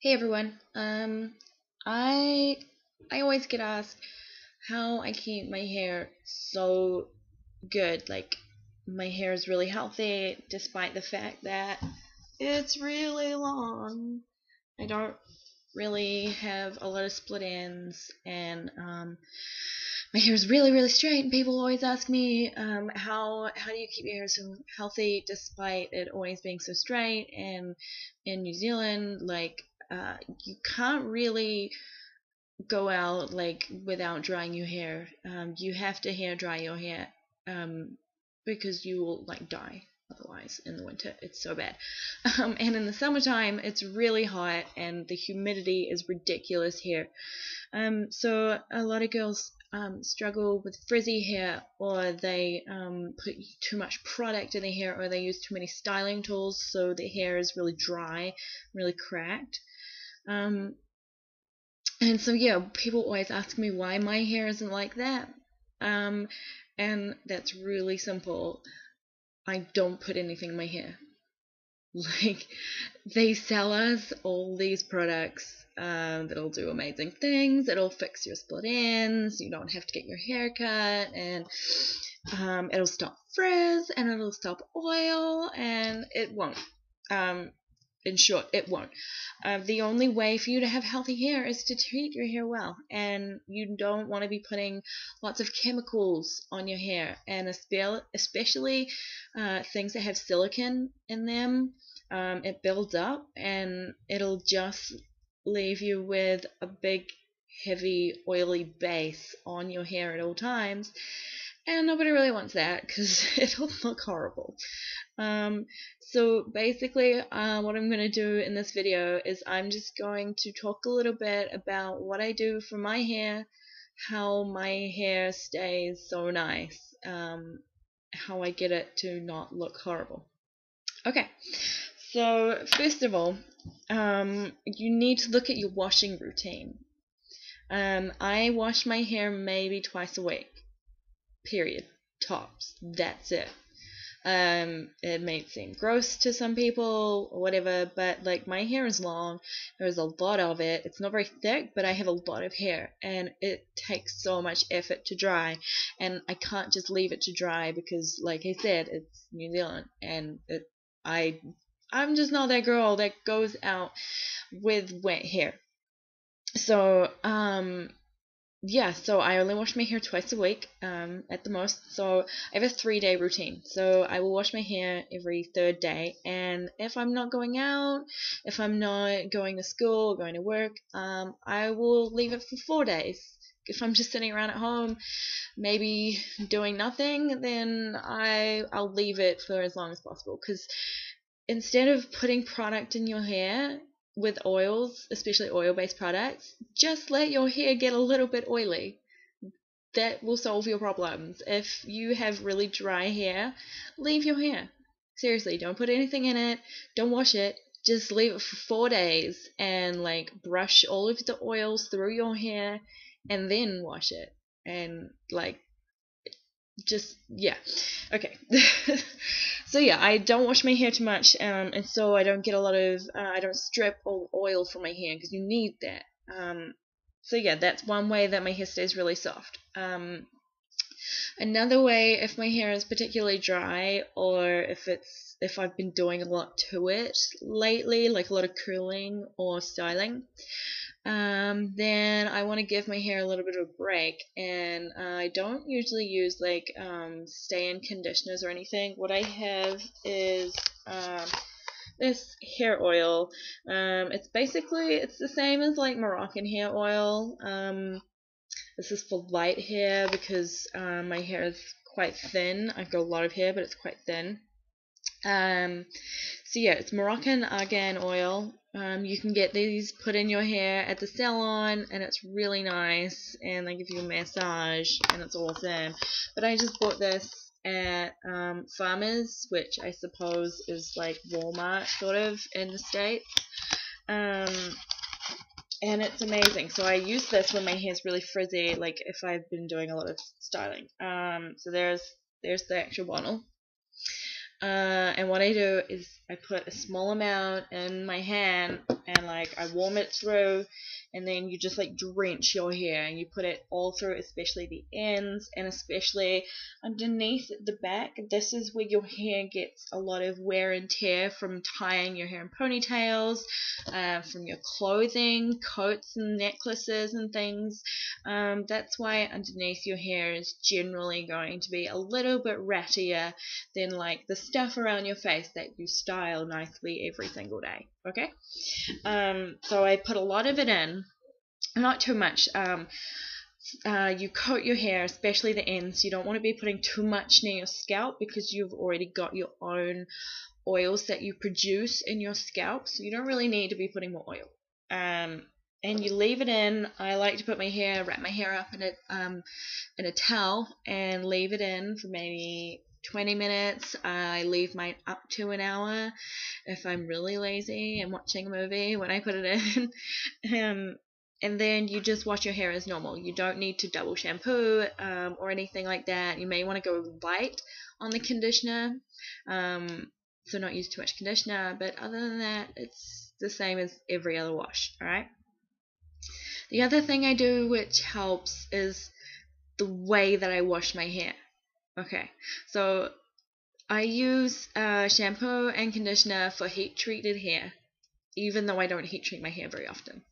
Hey everyone. I I always get asked how I keep my hair so good. Like my hair is really healthy despite the fact that it's really long. I don't really have a lot of split ends, and my hair is really straight. And people always ask me how do you keep your hair so healthy despite it always being so straight. And in New Zealand, you can't really go out like without drying your hair. You have to hair dry your hair um, because you will like die otherwise in the winter. It's so bad. And in the summertime, it's really hot and the humidity is ridiculous here. So a lot of girls struggle with frizzy hair, or they put too much product in their hair, or they use too many styling tools, so their hair is really dry, really cracked. Um, and so yeah, people always ask me why my hair isn't like that. Um, and that's really simple. I don't put anything in my hair. Like, they sell us all these products that'll do amazing things. It'll fix your split ends. You don't have to get your hair cut, and it'll stop frizz, and it'll stop oil, and it won't. Um, in short, it won't. The only way for you to have healthy hair is to treat your hair well, and you don't want to be putting lots of chemicals on your hair, and especially things that have silicone in them. It builds up and it'll just leave you with a big, heavy, oily base on your hair at all times, and nobody really wants that because it'll look horrible. Um, so basically, what I'm going to do in this video is I'm just going to talk a little bit about what I do for my hair, how my hair stays so nice, how I get it to not look horrible. Okay, so first of all, you need to look at your washing routine. I wash my hair maybe twice a week, period, tops. That's it. It may seem gross to some people or whatever, but like my hair is long. There's a lot of it. It's not very thick, but I have a lot of hair, and it takes so much effort to dry, and I can't just leave it to dry because, like I said, it's New Zealand, and I'm just not that girl that goes out with wet hair. So yeah, so I only wash my hair twice a week, at the most. So I have a 3-day routine. So I will wash my hair every third day, and if I'm not going out, if I'm not going to school or going to work, I will leave it for 4 days. If I'm just sitting around at home, maybe doing nothing, then I'll leave it for as long as possible. Because instead of putting product in your hair with oils, especially oil-based products, just let your hair get a little bit oily. That will solve your problems. If you have really dry hair, leave your hair. Seriously, don't put anything in it. Don't wash it. Just leave it for 4 days and like brush all of the oils through your hair and then wash it. And like just yeah. Okay. So yeah, I don't wash my hair too much, and so I don't get a lot of I don't strip all oil from my hair because you need that. So yeah, that's one way that my hair stays really soft. Another way, if my hair is particularly dry, or if I've been doing a lot to it lately, like a lot of curling or styling, then I want to give my hair a little bit of a break, and I don't usually use like stay-in conditioners or anything. What I have is this hair oil. It's the same as like Moroccan hair oil. This is for light hair because my hair is quite thin. I've got a lot of hair, but it's quite thin. So yeah, it's Moroccan argan oil. You can get these put in your hair at the salon, and it's really nice, and they give you a massage, and it's awesome. But I just bought this at Farmers, which I suppose is like Walmart sort of in the States. And it's amazing. So I use this when my hair's really frizzy, like if I've been doing a lot of styling. So there's the actual bottle. And what I do is I put a small amount in my hand and like I warm it through, and then you just like drench your hair and you put it all through, especially the ends and especially underneath the back. This is where your hair gets a lot of wear and tear from tying your hair in ponytails, from your clothing, coats and necklaces and things. That's why underneath your hair is generally going to be a little bit rattier than like the stuff around your face that you style nicely every single day. Okay, so I put a lot of it in, not too much. You coat your hair, especially the ends. You don't want to be putting too much near your scalp because you've already got your own oils that you produce in your scalp, so you don't really need to be putting more oil. And you leave it in. I like to wrap my hair up in a towel and leave it in for maybe 20 minutes. I leave mine up to an hour if I'm really lazy and watching a movie when I put it in. And then you just wash your hair as normal. You don't need to double shampoo or anything like that. You may want to go light on the conditioner, so not use too much conditioner, but other than that, it's the same as every other wash. Alright? The other thing I do which helps is the way that I wash my hair. Okay, so I use shampoo and conditioner for heat treated hair, even though I don't heat treat my hair very often,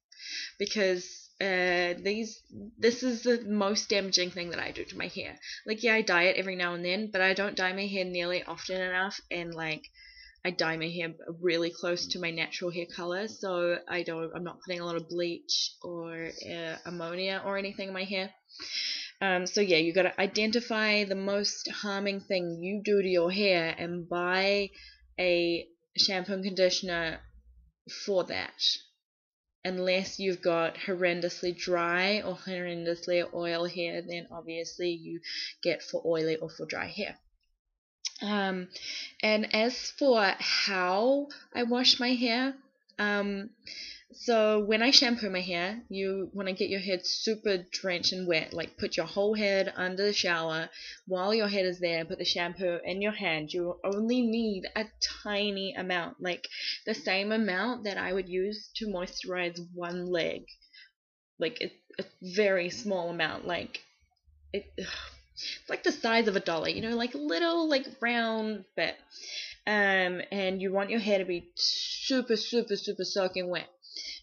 because this is the most damaging thing that I do to my hair. Like, yeah, I dye it every now and then, but I don't dye my hair nearly often enough, and like I dye my hair really close to my natural hair color, so I'm not putting a lot of bleach or ammonia or anything in my hair. So yeah, you gotta identify the most harming thing you do to your hair and buy a shampoo and conditioner for that. Unless you've got horrendously dry or horrendously oil hair, then obviously you get for oily or for dry hair. And as for how I wash my hair, so when I shampoo my hair, you want to get your head super drenched and wet, like put your whole head under the shower. While your head is there, put the shampoo in your hand. You only need a tiny amount, like the same amount that I would use to moisturize one leg. Like a very small amount, like it's like the size of $1, like a little like round bit. And you want your hair to be super, super, super soaking wet.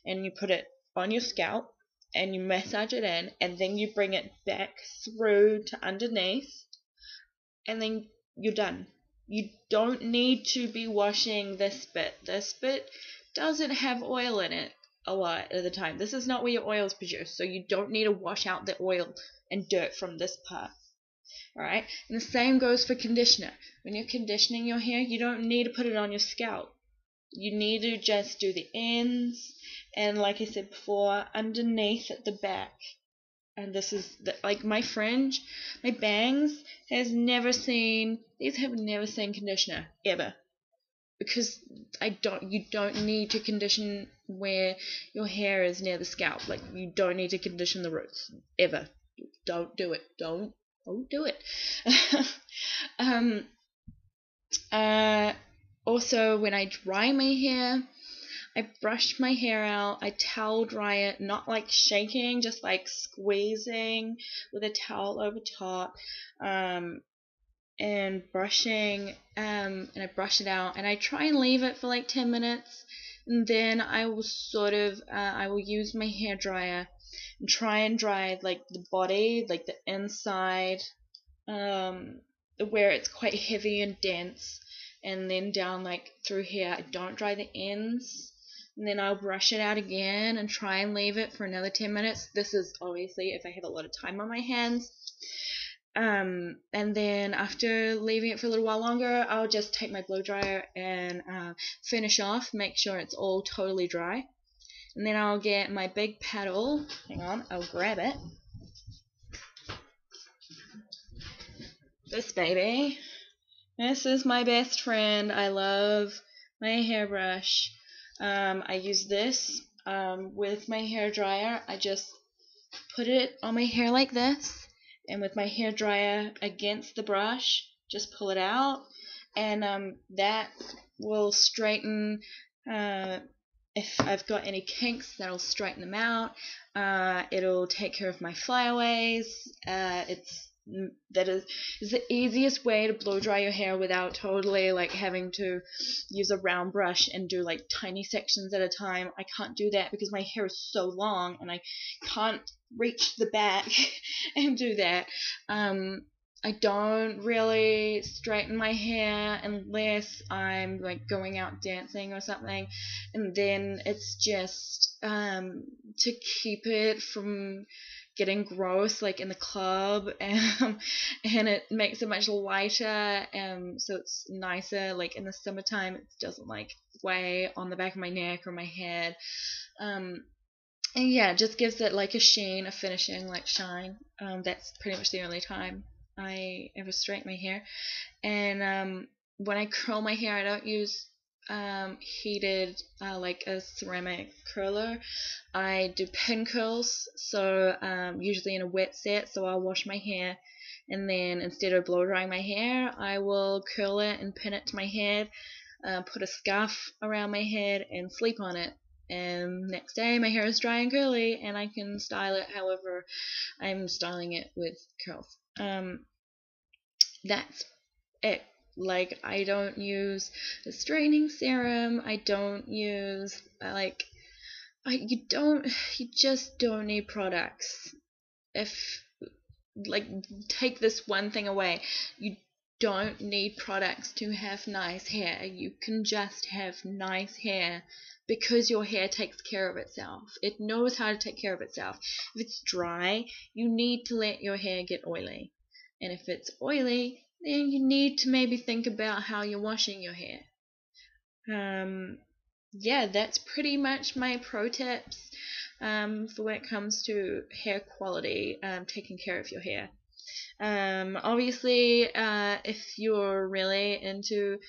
And you put it on your scalp and you massage it in, and then you bring it back through to underneath, and then you're done. You don't need to be washing this bit. This bit doesn't have oil in it a lot of the time. This is not where your oil is produced, so you don't need to wash out the oil and dirt from this part. Alright? And the same goes for conditioner. When you're conditioning your hair, you don't need to put it on your scalp. You need to just do the ends and, like I said before, underneath at the back. And this is like my fringe, my bangs have never seen conditioner ever, because you don't need to condition where your hair is near the scalp. Like, you don't need to condition the roots ever. Don't do it. Don't do it. Also, when I dry my hair, I brush my hair out, I towel dry it, not like shaking, just like squeezing with a towel over top, and brushing, and I brush it out, and I try and leave it for like 10 minutes, and then I will I will use my hair dryer and try and dry like the body, like the inside, where it's quite heavy and dense, and then down like through here. I don't dry the ends, and then I'll brush it out again and try and leave it for another 10 minutes. This is obviously if I have a lot of time on my hands. And then after leaving it for a little while longer, I'll just take my blow dryer and finish off, make sure it's all totally dry. And then I'll get my big paddle. Hang on, I'll grab it. This baby. This is my best friend. I love my hairbrush. I use this with my hair dryer. I just put it on my hair like this, and with my hair dryer against the brush, just pull it out, and that will straighten. If I've got any kinks, that'll straighten them out. It'll take care of my flyaways. That is the easiest way to blow dry your hair without totally like having to use a round brush and do like tiny sections at a time. I can't do that because my hair is so long and I can't reach the back and do that. I don't really straighten my hair unless I'm like going out dancing or something, and then it's just to keep it from getting gross like in the club, and it makes it much lighter, so it's nicer like in the summertime. It doesn't like weigh on the back of my neck or my head, and yeah, it just gives it like a sheen, a finishing like shine. That's pretty much the only time I ever straighten my hair. And when I curl my hair, I don't use heated like a ceramic curler. I do pin curls, so usually in a wet set. So I'll wash my hair, and then instead of blow drying my hair, I will curl it and pin it to my head, put a scarf around my head, and sleep on it. And next day my hair is dry and curly, and I can style it however I'm styling it with curls. That's it. Like, I don't use a straightening serum. I don't use you just don't need products. If like, take this one thing away, you don't need products to have nice hair. You can just have nice hair because your hair takes care of itself. It knows how to take care of itself. If it's dry, you need to let your hair get oily. And if it's oily, then you need to maybe think about how you're washing your hair. Yeah, that's pretty much my pro tips for when it comes to hair quality, taking care of your hair. Obviously, if you're really into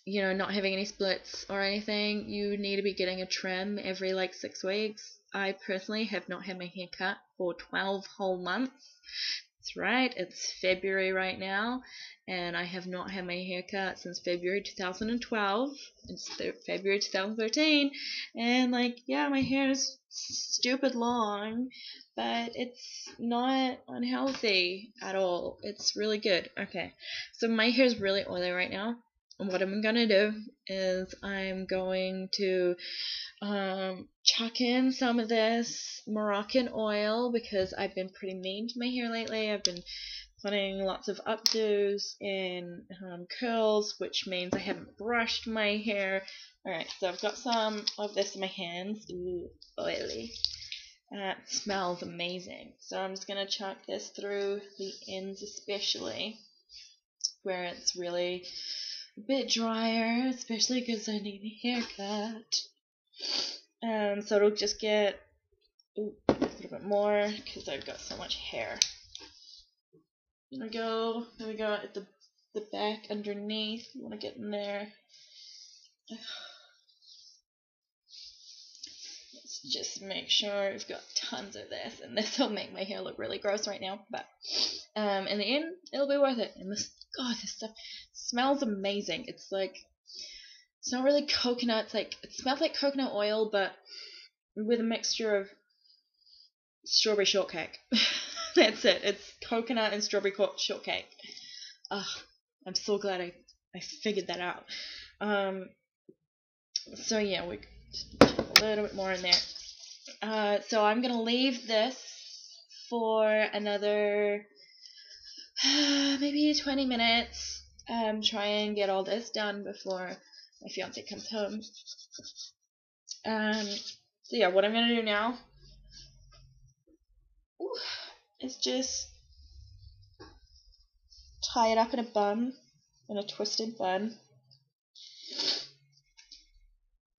not having any splits or anything, you need to be getting a trim every like 6 weeks. I personally have not had my hair cut for 12 whole months. That's right, it's February right now, and I have not had my hair cut since February 2012. It's February 2013, and like, yeah, my hair is stupid long, but it's not unhealthy at all. It's really good. Okay, so my hair is really oily right now. And what I'm gonna do is I'm going to chuck in some of this Moroccan oil because I've been pretty mean to my hair lately. I've been putting lots of updos in curls, which means I haven't brushed my hair. Alright, so I've got some of this in my hands. Ooh, oily. It smells amazing. So I'm just going to chuck this through the ends, especially where it's really a bit drier, especially because I need a haircut. So it'll just get a little bit more because I've got so much hair. There we go at the back underneath. You want to get in there. Let's just make sure we've got tons of this, and this will make my hair look really gross right now, but in the end, it'll be worth it. And this stuff smells amazing. It's like, it's not really coconut. It's like, it smells like coconut oil, but with a mixture of strawberry shortcake. That's it. It's coconut and strawberry shortcake. I'm so glad I figured that out. So yeah, we put a little bit more in there. So I'm gonna leave this for another maybe 20 minutes. Try and get all this done before my fiance comes home. So yeah, what I'm gonna do now is just tie it up in a bun, in a twisted bun,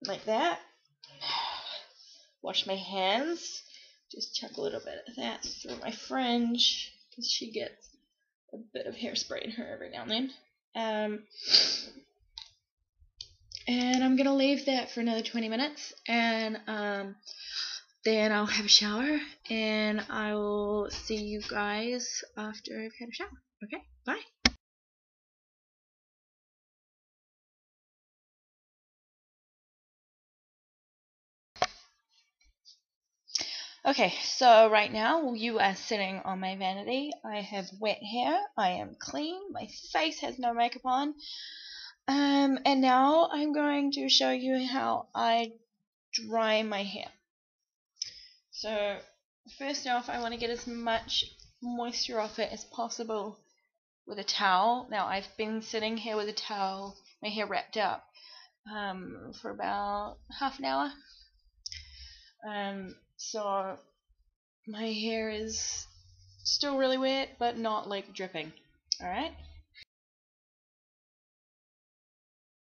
like that. Wash my hands. Just chuck a little bit of that through my fringe because she gets a bit of hairspray in her every now and then. And I'm gonna leave that for another 20 minutes, and then I'll have a shower, and I will see you guys after I've had a shower. Okay, bye. Okay, so right now you are sitting on my vanity. I have wet hair. I am clean. My face has no makeup on. And now I'm going to show you how I dry my hair. So first off, I want to get as much moisture off it as possible with a towel. Now I've been sitting here with a towel, my hair wrapped up, for about half an hour. So my hair is still really wet, but not like dripping. Alright?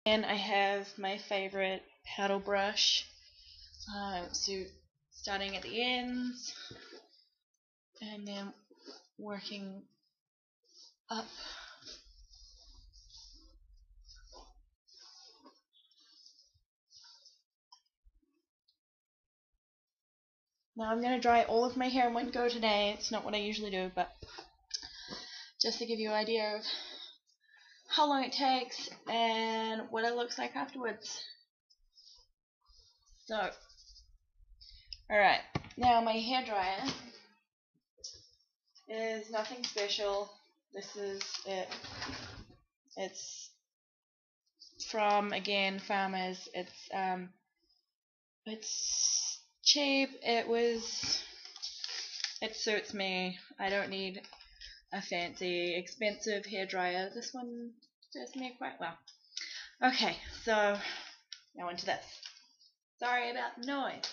And I have my favorite paddle brush. So starting at the ends and then working up. Now I'm going to dry all of my hair in one go today. It's not what I usually do, but just to give you an idea of how long it takes and what it looks like afterwards. So, alright, now my hair dryer is nothing special. This is it. It's from, again, Farmers. It's cheap. It suits me. I don't need a fancy, expensive hairdryer. This one does me quite well. Okay, so now into this. Sorry about the noise.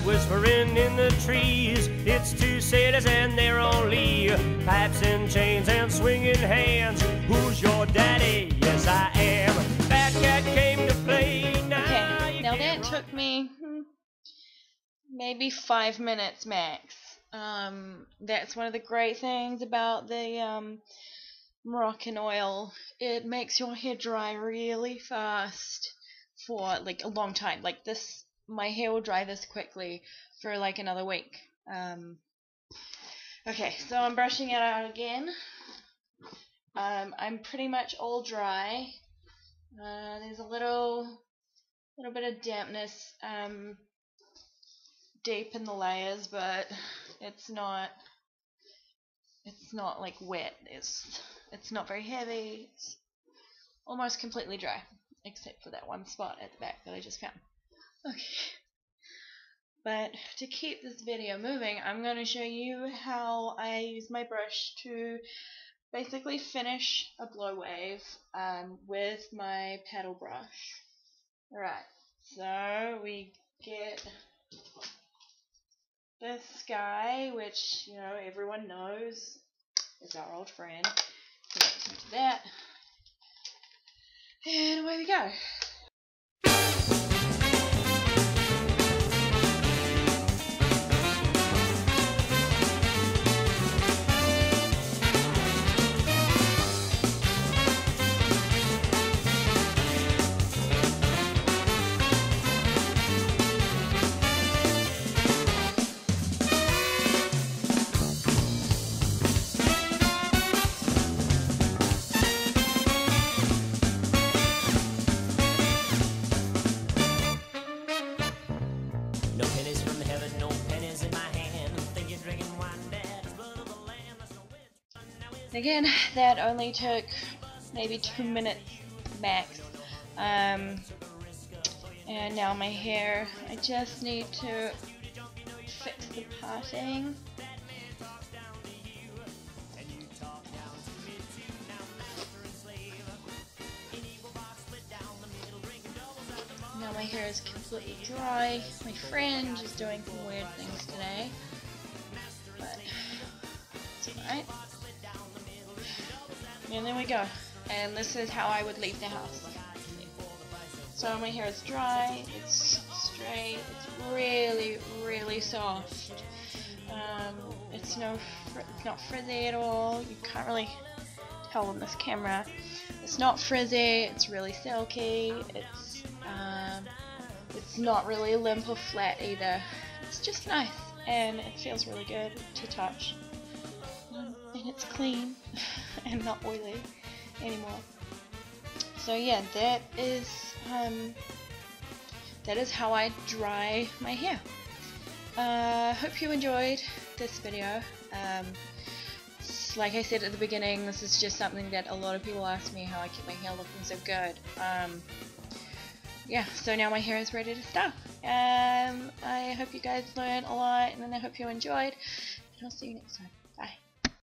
Whispering in the trees, it's two sailors and they're only pipes and chains and swinging hands. Who's your daddy? Yes, I am. Fat Cat came to play. Okay, now that took me maybe 5 minutes max. That's one of the great things about the Moroccan oil. It makes your hair dry really fast for like a long time. Like this, my hair will dry this quickly for like another week. Okay, so I'm brushing it out again. I'm pretty much all dry. There's a little bit of dampness deep in the layers, but it's not like wet. It's not very heavy. It's almost completely dry, except for that one spot at the back that I just found. Okay. But to keep this video moving, I'm going to show you how I use my brush to basically finish a blow wave with my paddle brush. Alright, so we get this guy, which, you know, everyone knows is our old friend. Connect into that. And away we go. Again, that only took maybe 2 minutes max. And now my hair, I just need to fix the parting. Now my hair is completely dry. My friend is doing some weird things today, but it's alright. And there we go. And this is how I would leave the house. So my hair is dry, it's straight. It's really, really soft. It's not frizzy at all. You can't really tell on this camera. It's not frizzy. It's really silky. It's not really limp or flat either. It's just nice, and it feels really good to touch. And it's clean and not oily anymore. So yeah, that is how I dry my hair. Hope you enjoyed this video. Like I said at the beginning, this is just something that a lot of people ask me, how I keep my hair looking so good. Yeah, so now my hair is ready to style. I hope you guys learned a lot, and I hope you enjoyed, and I'll see you next time.